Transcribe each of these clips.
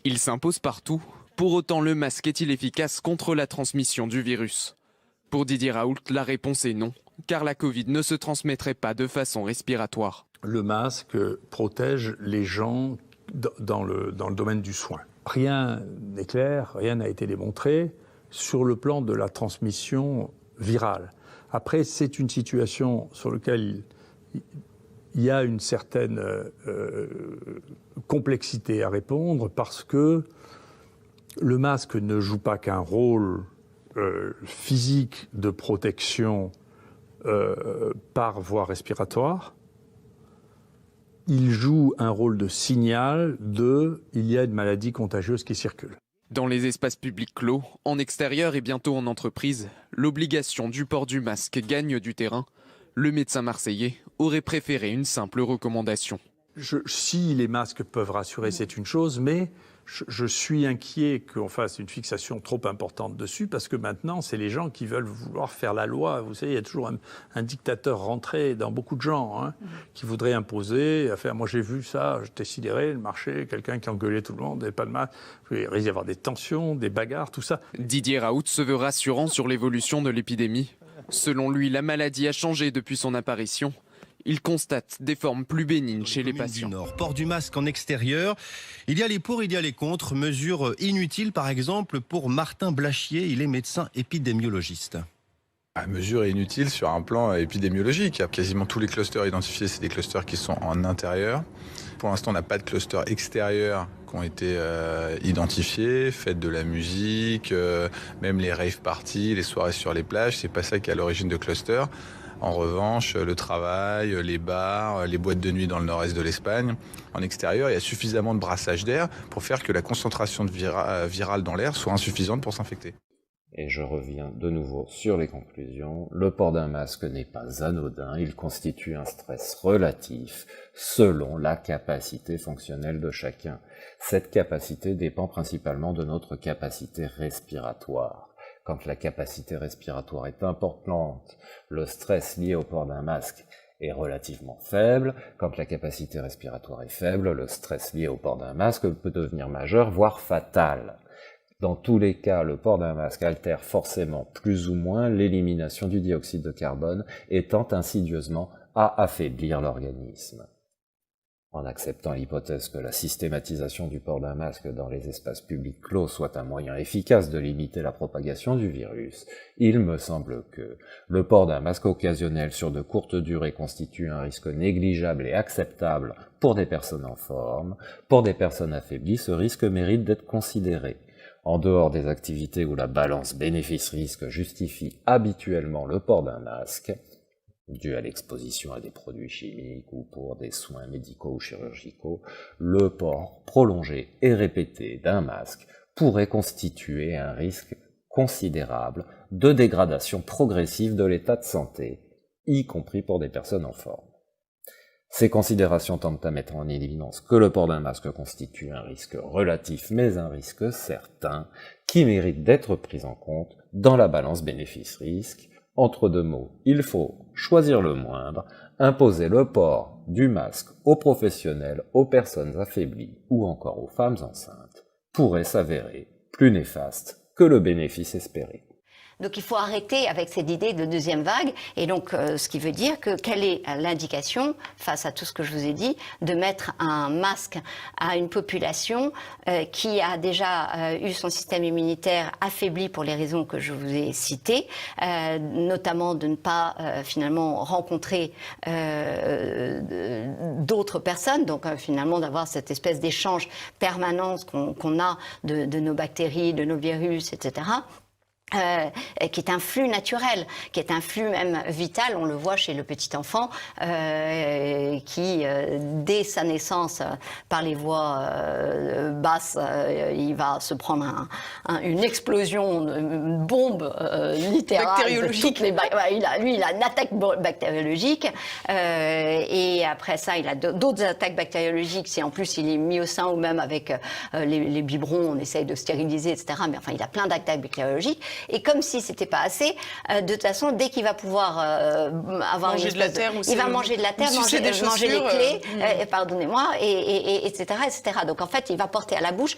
Il s'impose partout. Pour autant, le masque est-il efficace contre la transmission du virus? Pour Didier Raoult, la réponse est non, car la Covid ne se transmettrait pas de façon respiratoire. Le masque protège les gens dans le domaine du soin. Rien n'est clair, rien n'a été démontré sur le plan de la transmission virale. Après, c'est une situation sur laquelle il y a une certaine complexité à répondre parce que le masque ne joue pas qu'un rôle physique de protection par voie respiratoire. Il joue un rôle de signal il y a une maladie contagieuse qui circule. Dans les espaces publics clos, en extérieur et bientôt en entreprise, l'obligation du port du masque gagne du terrain. Le médecin marseillais aurait préféré une simple recommandation. Si les masques peuvent rassurer, c'est une chose, mais je suis inquiet qu'on fasse une fixation trop importante dessus, parce que maintenant, c'est les gens qui veulent vouloir faire la loi. Vous savez, il y a toujours un dictateur rentré dans beaucoup de gens qui voudrait imposer. Moi, j'ai vu ça, j'étais sidéré, le marché, quelqu'un qui engueulait tout le monde, n'avait pas de masque. Il risque d'y avoir des tensions, des bagarres, tout ça. Didier Raoult se veut rassurant sur l'évolution de l'épidémie. Selon lui, la maladie a changé depuis son apparition. Il constate des formes plus bénignes chez les patients. Du Nord, port du masque en extérieur. Il y a les pour, il y a les contre. Mesures inutiles, par exemple, pour Martin Blachier. Il est médecin épidémiologiste. La mesure est inutile sur un plan épidémiologique. Quasiment tous les clusters identifiés, c'est des clusters qui sont en intérieur. Pour l'instant, on n'a pas de clusters extérieurs qui ont été identifiés. Faites de la musique, même les rave parties, les soirées sur les plages, c'est pas ça qui est à l'origine de clusters. En revanche, le travail, les bars, les boîtes de nuit dans le nord-est de l'Espagne, en extérieur, il y a suffisamment de brassage d'air pour faire que la concentration virale dans l'air soit insuffisante pour s'infecter. Et je reviens de nouveau sur les conclusions. Le port d'un masque n'est pas anodin, il constitue un stress relatif selon la capacité fonctionnelle de chacun. Cette capacité dépend principalement de notre capacité respiratoire. Quand la capacité respiratoire est importante, le stress lié au port d'un masque est relativement faible. Quand la capacité respiratoire est faible, le stress lié au port d'un masque peut devenir majeur, voire fatal. Dans tous les cas, le port d'un masque altère forcément plus ou moins l'élimination du dioxyde de carbone et tend insidieusement à affaiblir l'organisme. En acceptant l'hypothèse que la systématisation du port d'un masque dans les espaces publics clos soit un moyen efficace de limiter la propagation du virus, il me semble que le port d'un masque occasionnel sur de courtes durées constitue un risque négligeable et acceptable pour des personnes en forme. Pour des personnes affaiblies, ce risque mérite d'être considéré. En dehors des activités où la balance bénéfice-risque justifie habituellement le port d'un masque, dû à l'exposition à des produits chimiques ou pour des soins médicaux ou chirurgicaux, le port prolongé et répété d'un masque pourrait constituer un risque considérable de dégradation progressive de l'état de santé, y compris pour des personnes en forme. Ces considérations tendent à mettre en évidence que le port d'un masque constitue un risque relatif, mais un risque certain, qui mérite d'être pris en compte dans la balance bénéfice-risque. Entre deux mots, il faut choisir le moindre, imposer le port du masque aux professionnels, aux personnes affaiblies ou encore aux femmes enceintes pourrait s'avérer plus néfaste que le bénéfice espéré. Donc il faut arrêter avec cette idée de deuxième vague, et donc ce qui veut dire que quelle est l'indication, face à tout ce que je vous ai dit, de mettre un masque à une population qui a déjà eu son système immunitaire affaibli pour les raisons que je vous ai citées, notamment de ne pas finalement rencontrer d'autres personnes, donc finalement d'avoir cette espèce d'échange permanent qu'on a de nos bactéries, de nos virus, etc., qui est un flux naturel, qui est un flux même vital. On le voit chez le petit enfant qui, dès sa naissance, par les voies basses, il va se prendre une explosion, une bombe littérale. Bactériologique. Il a une attaque bactériologique et après ça, il a d'autres attaques bactériologiques. Si en plus il est mis au sein ou même avec les biberons, on essaye de stériliser, etc. Mais enfin, il a plein d'attaques bactériologiques. Et comme si c'était pas assez, de toute façon, dès qu'il va pouvoir avoir manger de la terre, il va manger de la terre, manger les clés, pardonnez-moi, et etc., etc. Donc en fait, il va porter à la bouche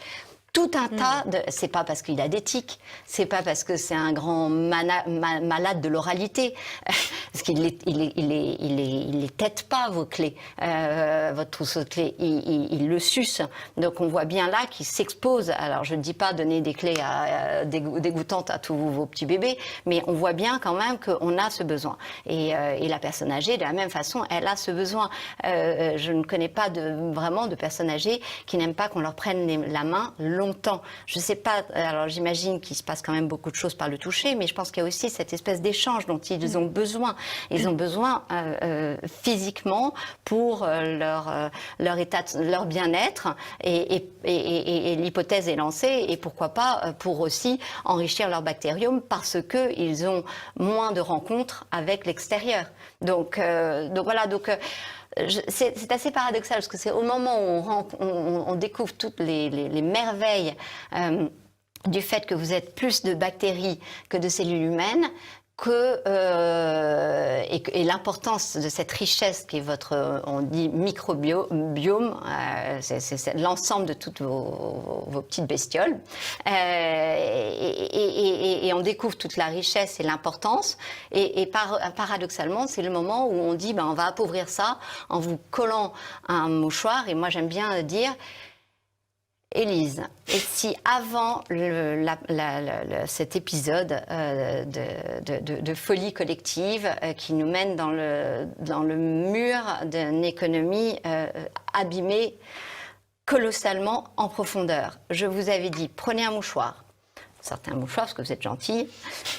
tout un tas de... C'est pas parce qu'il a des tics, c'est pas parce que c'est un grand malade de l'oralité, parce qu'il les tête pas, vos clés, votre trousseau de clés, il le suce. Donc on voit bien là qu'il s'expose. Alors je ne dis pas donner des clés dégoûtantes à tous vos petits bébés, mais on voit bien quand même qu'on a ce besoin. Et la personne âgée, de la même façon, elle a ce besoin. Je ne connais pas vraiment de personnes âgées qui n'aiment pas qu'on leur prenne la main longtemps. Je sais pas, alors j'imagine qu'il se passe quand même beaucoup de choses par le toucher, mais je pense qu'il y a aussi cette espèce d'échange dont ils ont besoin. Ils ont besoin physiquement pour leur état, leur bien-être, et l'hypothèse est lancée, et pourquoi pas pour aussi enrichir leur bactériome parce qu'ils ont moins de rencontres avec l'extérieur. Donc voilà, c'est assez paradoxal parce que c'est au moment où on découvre toutes les merveilles du fait que vous êtes plus de bactéries que de cellules humaines et l'importance de cette richesse qui est on dit microbiome, c'est l'ensemble de toutes vos petites bestioles, et on découvre toute la richesse et l'importance, et paradoxalement c'est le moment où on dit on va appauvrir ça en vous collant un mouchoir. Et moi j'aime bien dire, Élise, et si avant cet épisode de folie collective qui nous mène dans le mur d'une économie abîmée colossalement en profondeur, je vous avais dit, prenez un mouchoir. Certains mouchoirs, parce que vous êtes gentille,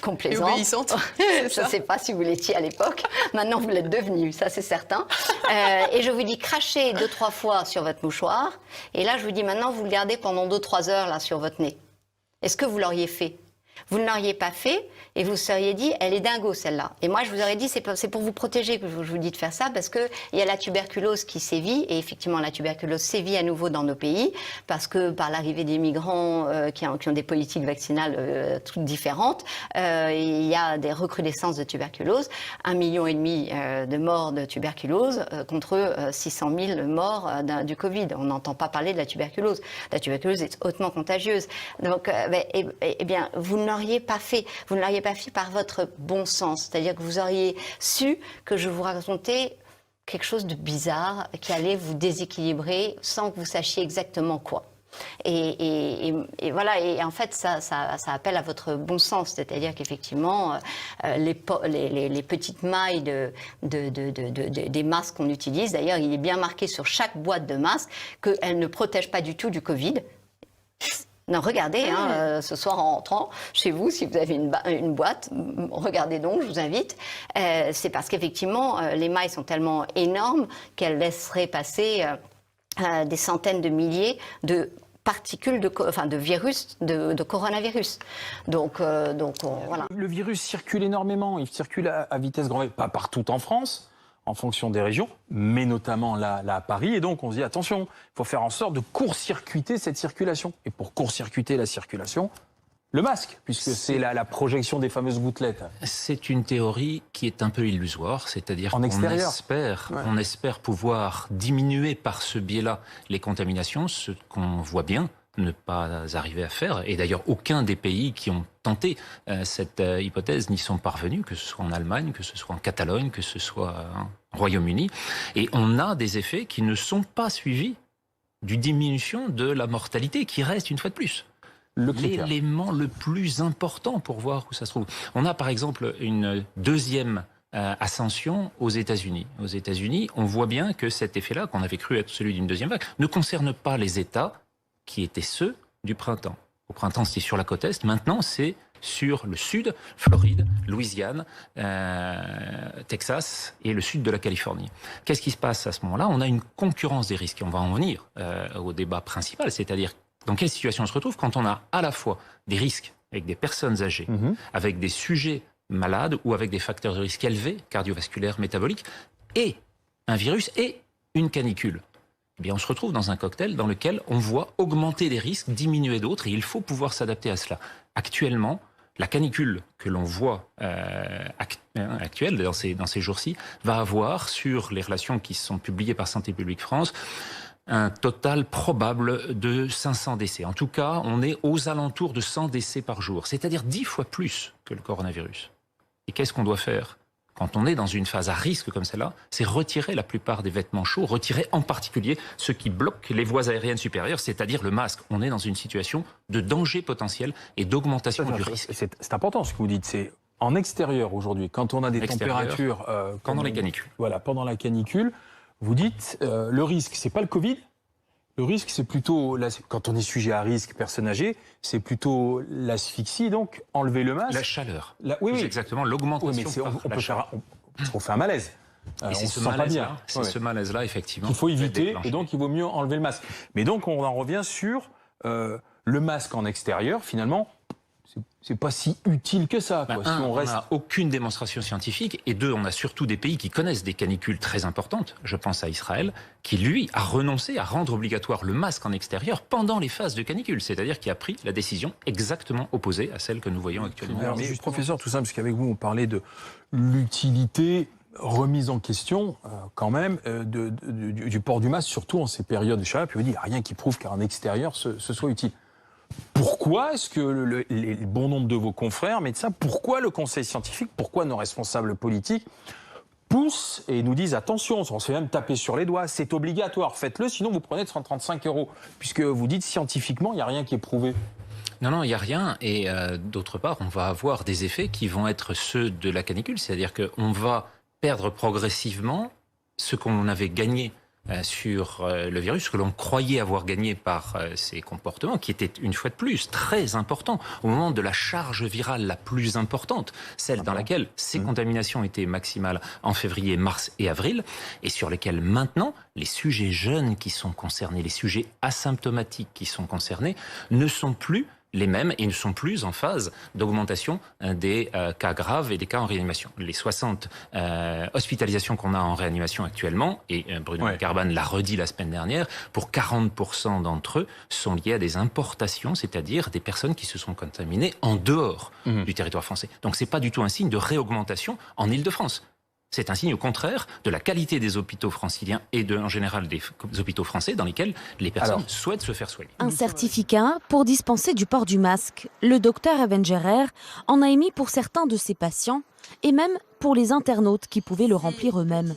complaisante. Et obéissante. Je ne sais pas si vous l'étiez à l'époque. Maintenant, vous l'êtes devenue, ça c'est certain. Et je vous dis, crachez 2-3 fois sur votre mouchoir. Et là, je vous dis, maintenant, vous le gardez pendant 2-3 heures là, sur votre nez. Est-ce que vous l'auriez fait ? Vous ne l'auriez pas fait et vous seriez dit, elle est dingo celle-là. Et moi, je vous aurais dit, c'est pour vous protéger que je vous dis de faire ça, parce qu'il y a la tuberculose qui sévit, et effectivement, la tuberculose sévit à nouveau dans nos pays, parce que par l'arrivée des migrants qui ont des politiques vaccinales toutes différentes, il y a des recrudescences de tuberculose, 1,5 million de morts de tuberculose contre 600 000 morts du Covid. On n'entend pas parler de la tuberculose. La tuberculose est hautement contagieuse. Donc, eh bien, vous ne l'auriez pas fait. Vous ne l'auriez pas fait par votre bon sens. C'est-à-dire que vous auriez su que je vous racontais quelque chose de bizarre qui allait vous déséquilibrer sans que vous sachiez exactement quoi. Et voilà, et en fait, ça appelle à votre bon sens. C'est-à-dire qu'effectivement, les petites mailles des masques qu'on utilise, d'ailleurs, il est bien marqué sur chaque boîte de masque qu'elles ne protègent pas du tout du Covid. Non, regardez, ce soir en rentrant chez vous, si vous avez une boîte, regardez donc, je vous invite. C'est parce qu'effectivement, les mailles sont tellement énormes qu'elles laisseraient passer des centaines de milliers de particules de virus, de coronavirus. Donc voilà. Le virus circule énormément, il circule à vitesse grand V, pas partout en France, en fonction des régions, mais notamment là à Paris. Et donc, on se dit, attention, il faut faire en sorte de court-circuiter cette circulation. Et pour court-circuiter la circulation, le masque, puisque c'est la projection des fameuses gouttelettes. C'est une théorie qui est un peu illusoire, c'est-à-dire qu'on espère pouvoir diminuer par ce biais-là les contaminations, ce qu'on voit bien ne pas arriver à faire. Et d'ailleurs, aucun des pays qui ont tenté cette hypothèse n'y sont parvenus, que ce soit en Allemagne, que ce soit en Catalogne, que ce soit au Royaume-Uni. Et on a des effets qui ne sont pas suivis d'une diminution de la mortalité, qui reste, une fois de plus, l'élément le plus important pour voir où ça se trouve. On a par exemple une deuxième ascension aux États-Unis. Aux États-Unis, on voit bien que cet effet-là, qu'on avait cru être celui d'une deuxième vague, ne concerne pas les États qui étaient ceux du printemps. Au printemps, c'était sur la côte Est. Maintenant, c'est sur le sud, Floride, Louisiane, Texas et le sud de la Californie. Qu'est-ce qui se passe à ce moment-là ? On a une concurrence des risques. Et on va en venir au débat principal, c'est-à-dire dans quelle situation on se retrouve quand on a à la fois des risques avec des personnes âgées, avec des sujets malades ou avec des facteurs de risque élevés, cardiovasculaires, métaboliques, et un virus et une canicule. Eh bien, on se retrouve dans un cocktail dans lequel on voit augmenter des risques, diminuer d'autres, et il faut pouvoir s'adapter à cela. Actuellement, La canicule que l'on voit actuelle dans ces jours-ci va avoir, sur les relations qui sont publiées par Santé publique France, un total probable de 500 décès. En tout cas, on est aux alentours de 100 décès par jour, c'est-à-dire 10 fois plus que le coronavirus. Et qu'est-ce qu'on doit faire quand on est dans une phase à risque comme celle-là? C'est retirer la plupart des vêtements chauds, retirer en particulier ceux qui bloquent les voies aériennes supérieures, c'est-à-dire le masque. On est dans une situation de danger potentiel et d'augmentation du risque. C'est important ce que vous dites, c'est en extérieur aujourd'hui, quand on a des températures... pendant les canicules. Voilà, pendant la canicule, vous dites, le risque, c'est pas le Covid. Le risque, c'est plutôt, quand on est sujet à risque, personne âgée, c'est plutôt l'asphyxie, donc enlever le masque. La chaleur. Oui, exactement, l'augmentation. Oui, mais on fait un malaise. Et c'est ce malaise-là, effectivement, qu'il faut éviter, et donc il vaut mieux enlever le masque. Mais donc on en revient sur le masque en extérieur, finalement. C'est pas si utile que ça. Quoi. On n'a aucune démonstration scientifique, et deux, on a surtout des pays qui connaissent des canicules très importantes, je pense à Israël, qui lui a renoncé à rendre obligatoire le masque en extérieur pendant les phases de canicule, c'est-à-dire qui a pris la décision exactement opposée à celle que nous voyons actuellement. Alors, mais professeur, tout simple, parce qu'avec vous on parlait de l'utilité remise en question quand même du port du masque, surtout en ces périodes de chaleur, puis vous dites, il n'y a rien qui prouve qu'en extérieur ce soit utile. Pourquoi est-ce que le bon nombre de vos confrères médecins, pourquoi le conseil scientifique, pourquoi nos responsables politiques poussent et nous disent attention, on se fait même taper sur les doigts, c'est obligatoire, faites-le, sinon vous prenez 135 €, puisque vous dites scientifiquement, il n'y a rien qui est prouvé. Non, il n'y a rien. Et d'autre part, on va avoir des effets qui vont être ceux de la canicule, c'est-à-dire qu'on va perdre progressivement ce qu'on avait gagné sur le virus, ce que l'on croyait avoir gagné par ces comportements, qui étaient une fois de plus très importants, au moment de la charge virale la plus importante, celle dans laquelle ces contaminations étaient maximales en février, mars et avril, et sur lesquelles maintenant, les sujets jeunes qui sont concernés, les sujets asymptomatiques qui sont concernés, ne sont plus les mêmes et ne sont plus en phase d'augmentation des cas graves et des cas en réanimation. Les 60 hospitalisations qu'on a en réanimation actuellement, et Bruno Carban l'a redit la semaine dernière, pour 40% d'entre eux sont liés à des importations, c'est-à-dire des personnes qui se sont contaminées en dehors du territoire français. Donc c'est pas du tout un signe de réaugmentation en Île-de-France. C'est un signe au contraire de la qualité des hôpitaux franciliens et en général des hôpitaux français dans lesquels les personnes souhaitent se faire soigner. Un certificat pour dispenser du port du masque. Le docteur Evengerer en a émis pour certains de ses patients et même pour les internautes qui pouvaient le remplir eux-mêmes.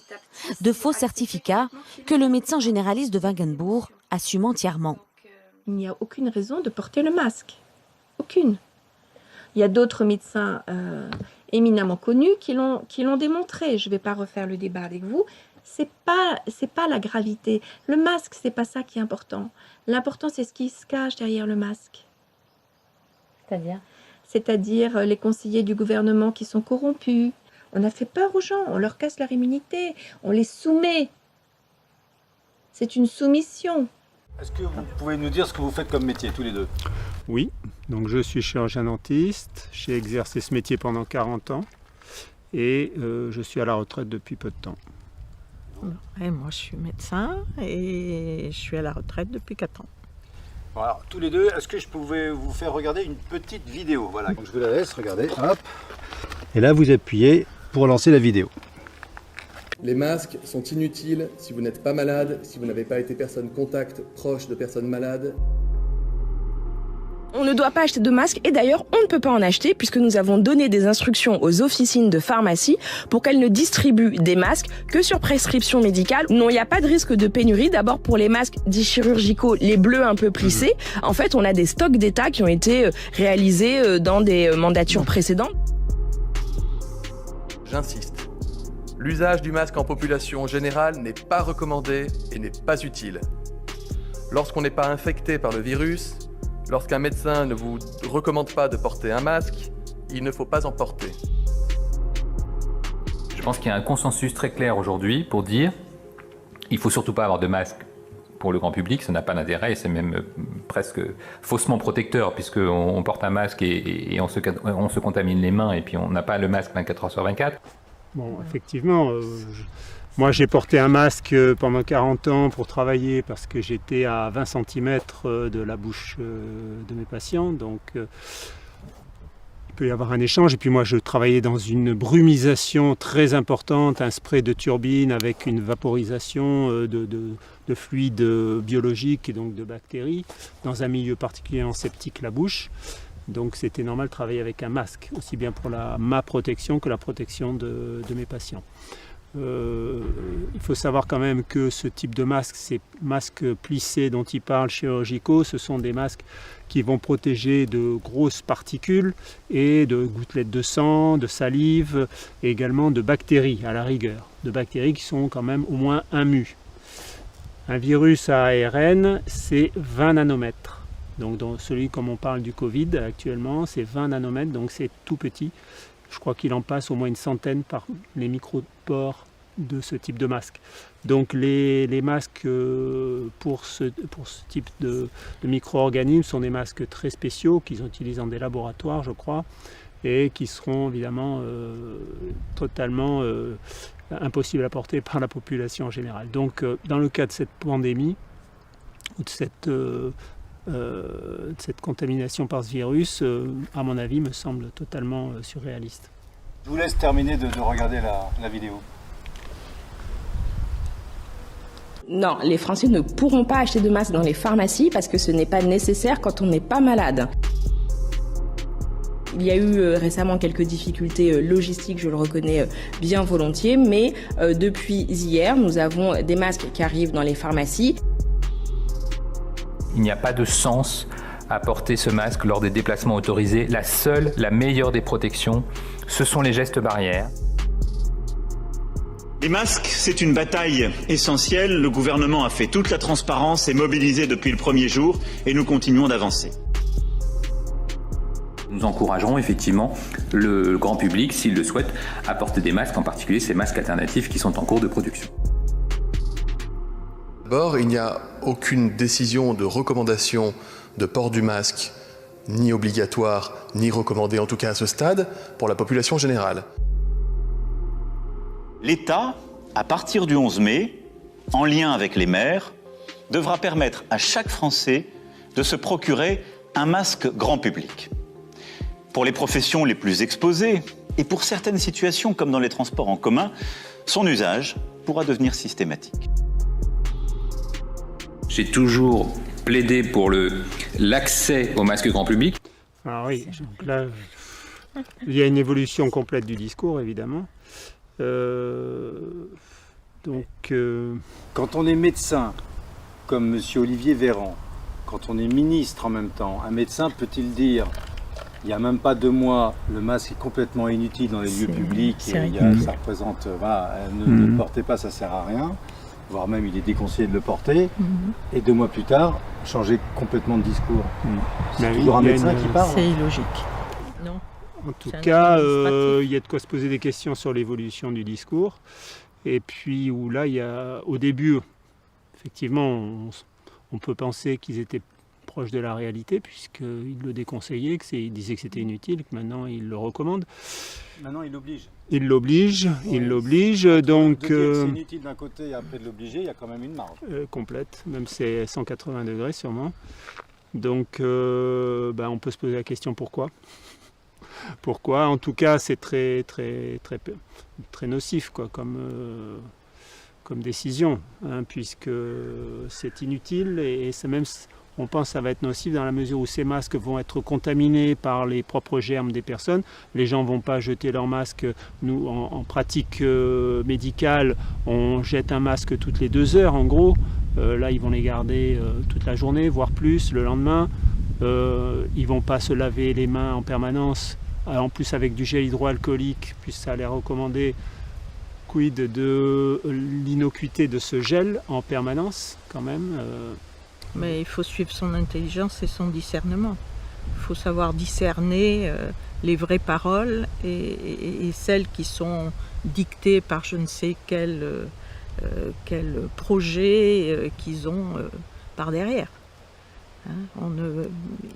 De faux certificats que le médecin généraliste de Wagenbourg assume entièrement. Il n'y a aucune raison de porter le masque. Aucune. Il y a d'autres médecins éminemment connus qui l'ont démontré. Je ne vais pas refaire le débat avec vous. C'est pas la gravité. Le masque, c'est pas ça qui est important. L'important, c'est ce qui se cache derrière le masque. C'est-à-dire les conseillers du gouvernement qui sont corrompus. On a fait peur aux gens, on leur casse leur immunité, on les soumet. C'est une soumission. Est-ce que vous pouvez nous dire ce que vous faites comme métier, tous les deux? Oui, donc je suis chirurgien dentiste, j'ai exercé ce métier pendant 40 ans et je suis à la retraite depuis peu de temps. Et moi je suis médecin et je suis à la retraite depuis 4 ans. Bon, alors, tous les deux, est-ce que je pouvais vous faire regarder une petite vidéo? Voilà, donc je vous la laisse, regardez, hop. Et là vous appuyez pour lancer la vidéo. Les masques sont inutiles si vous n'êtes pas malade, si vous n'avez pas été personne contact proche de personnes malades. On ne doit pas acheter de masques et d'ailleurs on ne peut pas en acheter puisque nous avons donné des instructions aux officines de pharmacie pour qu'elles ne distribuent des masques que sur prescription médicale. Non, il n'y a pas de risque de pénurie. D'abord pour les masques dits chirurgicaux, les bleus un peu plissés. En fait, on a des stocks d'État qui ont été réalisés dans des mandatures précédentes. J'insiste. L'usage du masque en population générale n'est pas recommandé et n'est pas utile. Lorsqu'on n'est pas infecté par le virus, lorsqu'un médecin ne vous recommande pas de porter un masque, il ne faut pas en porter. Je pense qu'il y a un consensus très clair aujourd'hui pour dire il ne faut surtout pas avoir de masque pour le grand public, ça n'a pas d'intérêt et c'est même presque faussement protecteur puisqu'on porte un masque et on se contamine les mains et puis on n'a pas le masque 24 heures sur 24. Bon, effectivement, moi j'ai porté un masque pendant 40 ans pour travailler parce que j'étais à 20 cm de la bouche de mes patients. Donc peut y avoir un échange. Et puis moi, je travaillais dans une brumisation très importante, un spray de turbine avec une vaporisation de fluides biologiques et donc de bactéries, dans un milieu particulièrement septique, la bouche. Donc c'était normal de travailler avec un masque, aussi bien pour ma protection que la protection de mes patients. Il faut savoir quand même que ce type de masque, ces masques plissés dont il parle, chirurgicaux, ce sont des masques qui vont protéger de grosses particules et de gouttelettes de sang, de salive et également de bactéries à la rigueur, de bactéries qui sont quand même au moins 1 mu. Un virus à ARN, c'est 20 nanomètres. Donc dans celui comme on parle du Covid actuellement, c'est 20 nanomètres, donc c'est tout petit. Je crois qu'il en passe au moins une centaine par les micropores de ce type de masque. Donc les masques pour ce type de micro-organismes sont des masques très spéciaux qu'ils utilisent dans des laboratoires, je crois, et qui seront évidemment totalement impossibles à porter par la population en général. Donc dans le cas de cette pandémie, ou de cette contamination par ce virus, à mon avis, me semble totalement surréaliste. Je vous laisse terminer de regarder la vidéo. Non, les Français ne pourront pas acheter de masques dans les pharmacies parce que ce n'est pas nécessaire quand on n'est pas malade. Il y a eu récemment quelques difficultés logistiques, je le reconnais bien volontiers, mais depuis hier, nous avons des masques qui arrivent dans les pharmacies. Il n'y a pas de sens à porter ce masque lors des déplacements autorisés. La meilleure des protections, ce sont les gestes barrières. Les masques, c'est une bataille essentielle. Le gouvernement a fait toute la transparence et mobilisé depuis le premier jour et nous continuons d'avancer. Nous encouragerons effectivement le grand public, s'il le souhaite, à porter des masques, en particulier ces masques alternatifs qui sont en cours de production. D'abord, il n'y a aucune décision de recommandation de port du masque, ni obligatoire, ni recommandé, en tout cas à ce stade, pour la population générale. L'État, à partir du 11 mai, en lien avec les maires, devra permettre à chaque Français de se procurer un masque grand public. Pour les professions les plus exposées et pour certaines situations comme dans les transports en commun, son usage pourra devenir systématique. J'ai toujours plaidé pour l'accès au masque grand public. Ah oui, donc là, il y a une évolution complète du discours, évidemment. Quand on est médecin, comme M. Olivier Véran, quand on est ministre en même temps, un médecin peut-il dire il n'y a même pas 2 mois, le masque est complètement inutile dans les lieux publics et ça représente, ne le portez pas, ça ne sert à rien, voire même il est déconseillé de le porter, et 2 mois plus tard, changer complètement de discours. C'est toujours un médecin qui parle. C'est illogique. Non. En tout cas, il y a de quoi se poser des questions sur l'évolution du discours. Et puis où là, il y a, au début, effectivement, on peut penser qu'ils étaient proches de la réalité, puisqu'ils le déconseillaient, qu'ils disaient que c'était inutile, que maintenant ils le recommandent. Maintenant, ils l'obligent. Ils l'obligent, donc... De dire que c'est inutile d'un côté et après de l'obliger, il y a quand même une marge. Complète, même c'est 180 degrés sûrement. Donc, on peut se poser la question pourquoi. Pourquoi? En tout cas, c'est très nocif quoi, comme décision, puisque c'est inutile et c'est même, on pense que ça va être nocif dans la mesure où ces masques vont être contaminés par les propres germes des personnes. Les gens ne vont pas jeter leurs masques. Nous, en pratique médicale, on jette un masque toutes les 2 heures en gros. Là, ils vont les garder toute la journée, voire plus, le lendemain. Ils ne vont pas se laver les mains en permanence. En plus avec du gel hydroalcoolique, puisque ça a l'air recommandé, quid de l'innocuité de ce gel en permanence quand même. Mais il faut suivre son intelligence et son discernement. Il faut savoir discerner les vraies paroles et celles qui sont dictées par je ne sais quel projet qu'ils ont par derrière.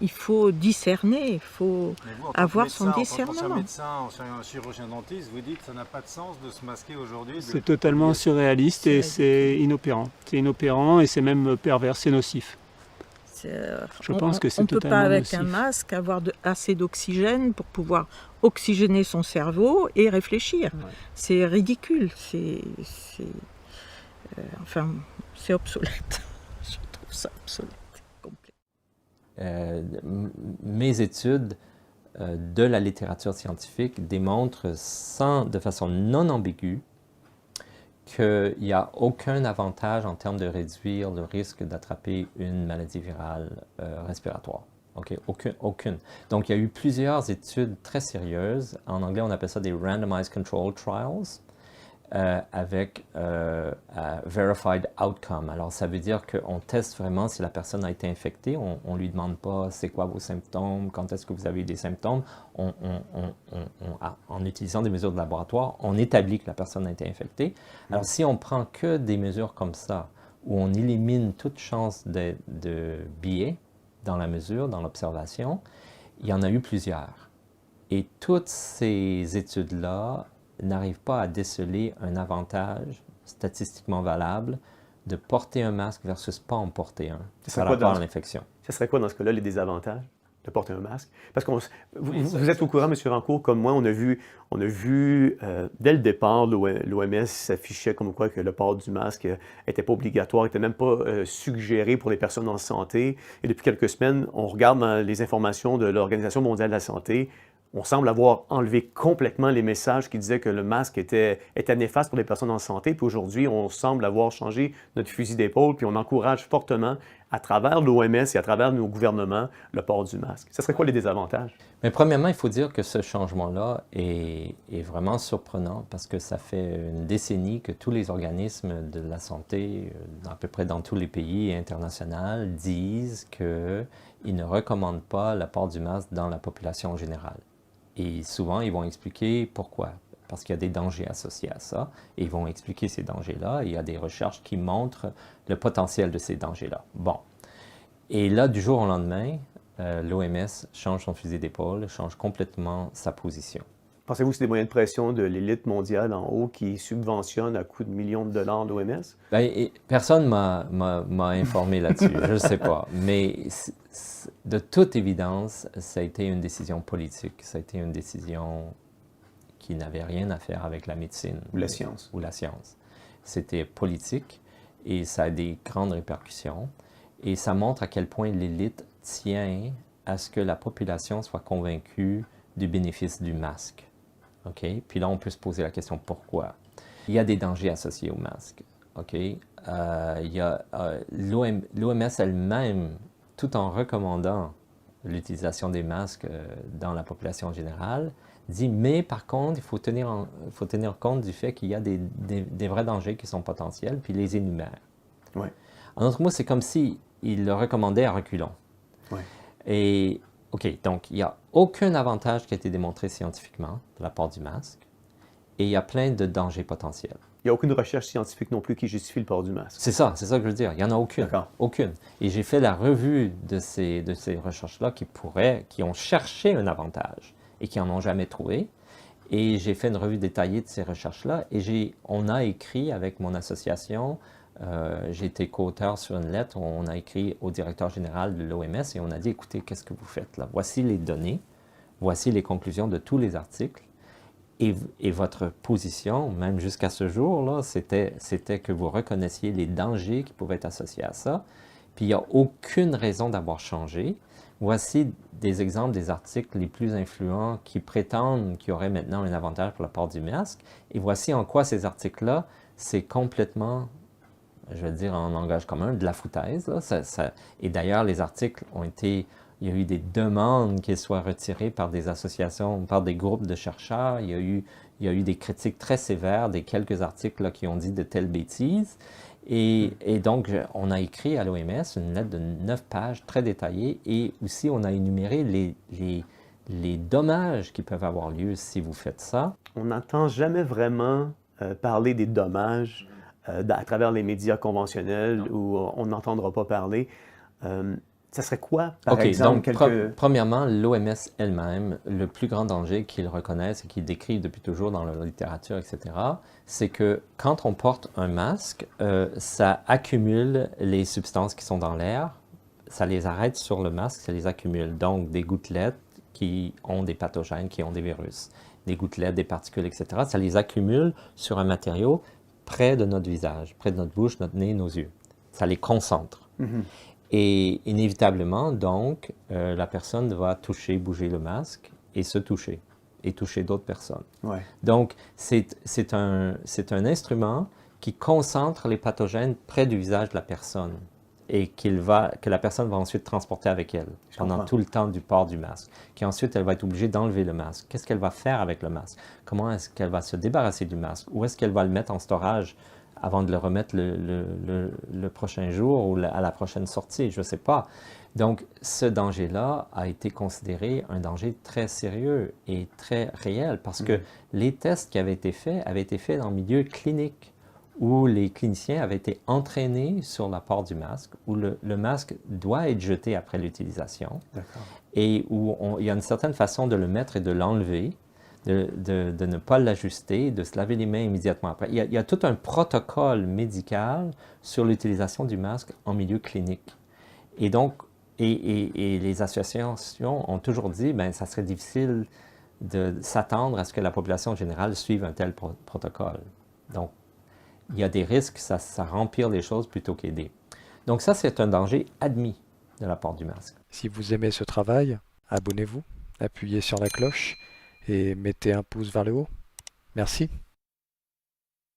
Il faut discerner, il faut avoir son discernement. En tant que médecin, en chirurgien dentiste, vous dites que ça n'a pas de sens de se masquer aujourd'hui. C'est totalement surréaliste et c'est inopérant. C'est inopérant et c'est même pervers, c'est nocif. Je pense que c'est on ne peut pas, avec nocif. un masque, avoir assez d'oxygène pour pouvoir oxygéner son cerveau et réfléchir. Ouais. C'est ridicule. Enfin, c'est obsolète. Je trouve ça obsolète. Mes études de la littérature scientifique démontrent de façon non ambiguë qu'il n'y a aucun avantage en termes de réduire le risque d'attraper une maladie virale respiratoire. Okay? Aucune. Donc, il y a eu plusieurs études très sérieuses. En anglais, on appelle ça des randomized control trials avec verified outcome. Alors, ça veut dire qu'on teste vraiment si la personne a été infectée. On ne lui demande pas c'est quoi vos symptômes, quand est-ce que vous avez eu des symptômes. En utilisant des mesures de laboratoire, on établit que la personne a été infectée. Alors, si on prend que des mesures comme ça, où on élimine toute chance de biais dans la mesure, dans l'observation, il y en a eu plusieurs. Et toutes ces études-là n'arrivent pas à déceler un avantage statistiquement valable de porter un masque versus pas en porter un par rapport à l'infection. Ce serait quoi dans ce cas-là les désavantages de porter un masque? Parce que vous êtes au courant, M. Rancourt, comme moi, on a vu dès le départ, l'OMS s'affichait comme quoi que le port du masque n'était pas obligatoire, n'était même pas suggéré pour les personnes en santé. Et depuis quelques semaines, on regarde dans les informations de l'Organisation mondiale de la santé, on semble avoir enlevé complètement les messages qui disaient que le masque était néfaste pour les personnes en santé. Puis aujourd'hui, on semble avoir changé notre fusil d'épaule, puis on encourage fortement, à travers l'OMS et à travers nos gouvernements, le port du masque. Ce serait quoi les désavantages? Mais premièrement, il faut dire que ce changement-là est vraiment surprenant parce que ça fait une décennie que tous les organismes de la santé, à peu près dans tous les pays internationaux, disent qu'ils ne recommandent pas le port du masque dans la population générale. Et souvent, ils vont expliquer pourquoi. Parce qu'il y a des dangers associés à ça. Et ils vont expliquer ces dangers-là. Il y a des recherches qui montrent le potentiel de ces dangers-là. Bon. Et là, du jour au lendemain, l'OMS change son fusil d'épaule, change complètement sa position. Pensez-vous que c'est des moyens de pression de l'élite mondiale en haut qui subventionnent à coups de millions de dollars l'OMS? Bien, personne m'a informé là-dessus. Je ne sais pas. Mais de toute évidence, ça a été une décision politique. Ça a été une décision qui n'avait rien à faire avec la médecine. Ou la science. Ou la science. C'était politique et ça a des grandes répercussions. Et ça montre à quel point l'élite tient à ce que la population soit convaincue du bénéfice du masque. Okay? Puis là, on peut se poser la question pourquoi. Il y a des dangers associés au masque. Okay? L'OMS elle-même, tout en recommandant l'utilisation des masques dans la population générale, dit, mais par contre, il faut tenir compte du fait qu'il y a des vrais dangers qui sont potentiels, puis les énumère. Ouais. En d'autres mots, c'est comme s'il le recommandait à reculons. Ouais. Et, OK, donc il n'y a aucun avantage qui a été démontré scientifiquement de la part du masque, et il y a plein de dangers potentiels. Il n'y a aucune recherche scientifique non plus qui justifie le port du masque. C'est ça que je veux dire. Il n'y en a aucune. Aucune. Et j'ai fait la revue de ces recherches-là qui ont cherché un avantage et qui n'en ont jamais trouvé. Et j'ai fait une revue détaillée de ces recherches-là et on a écrit avec mon association, j'ai été co-auteur sur une lettre où on a écrit au directeur général de l'OMS et on a dit, écoutez, qu'est-ce que vous faites là? Voici les données, voici les conclusions de tous les articles. Et votre position, même jusqu'à ce jour, c'était que vous reconnaissiez les dangers qui pouvaient être associés à ça. Puis il n'y a aucune raison d'avoir changé. Voici des exemples des articles les plus influents qui prétendent qu'il y aurait maintenant un avantage pour le port du masque. Et voici en quoi ces articles-là, c'est complètement, je vais dire en langage commun, de la foutaise. Là. Et d'ailleurs, les articles ont été... Il y a eu des demandes qu'ils soient retirés par des associations, par des groupes de chercheurs. Il y a eu des critiques très sévères des quelques articles là, qui ont dit de telles bêtises. Et donc, on a écrit à l'OMS une lettre de 9 pages très détaillée et aussi on a énuméré les dommages qui peuvent avoir lieu si vous faites ça. On n'entend jamais vraiment parler des dommages à travers les médias conventionnels où on n'entendra pas parler. Ça serait quoi, par exemple, donc, premièrement, l'OMS elle-même, le plus grand danger qu'ils reconnaissent et qu'ils décrivent depuis toujours dans la littérature, etc., c'est que quand on porte un masque, ça accumule les substances qui sont dans l'air, ça les arrête sur le masque, ça les accumule. Donc, des gouttelettes qui ont des pathogènes, qui ont des virus, des gouttelettes, des particules, etc., ça les accumule sur un matériau près de notre visage, près de notre bouche, notre nez, nos yeux. Ça les concentre. Et inévitablement, donc, la personne va toucher, bouger le masque et se toucher, et toucher d'autres personnes. Ouais. Donc, c'est un instrument qui concentre les pathogènes près du visage de la personne et que la personne va ensuite transporter avec elle pendant tout le temps du port du masque. Qu'ensuite, elle va être obligée d'enlever le masque. Qu'est-ce qu'elle va faire avec le masque? Comment est-ce qu'elle va se débarrasser du masque? Où est-ce qu'elle va le mettre en storage avant de le remettre le prochain jour ou à la prochaine sortie? Je ne sais pas. Donc, ce danger-là a été considéré un danger très sérieux et très réel parce que les tests qui avaient été faits dans le milieu clinique où les cliniciens avaient été entraînés sur la port du masque, où le masque doit être jeté après l'utilisation et où il y a une certaine façon de le mettre et de l'enlever, de ne pas l'ajuster, de se laver les mains immédiatement après. Il y a tout un protocole médical sur l'utilisation du masque en milieu clinique. Et donc, et les associations ont toujours dit, ben, ça serait difficile de s'attendre à ce que la population générale suive un tel protocole. Donc, il y a des risques, ça empire les choses plutôt qu'aider. Donc ça, c'est un danger admis de la port du masque. Si vous aimez ce travail, abonnez-vous, appuyez sur la cloche et mettez un pouce vers le haut. Merci.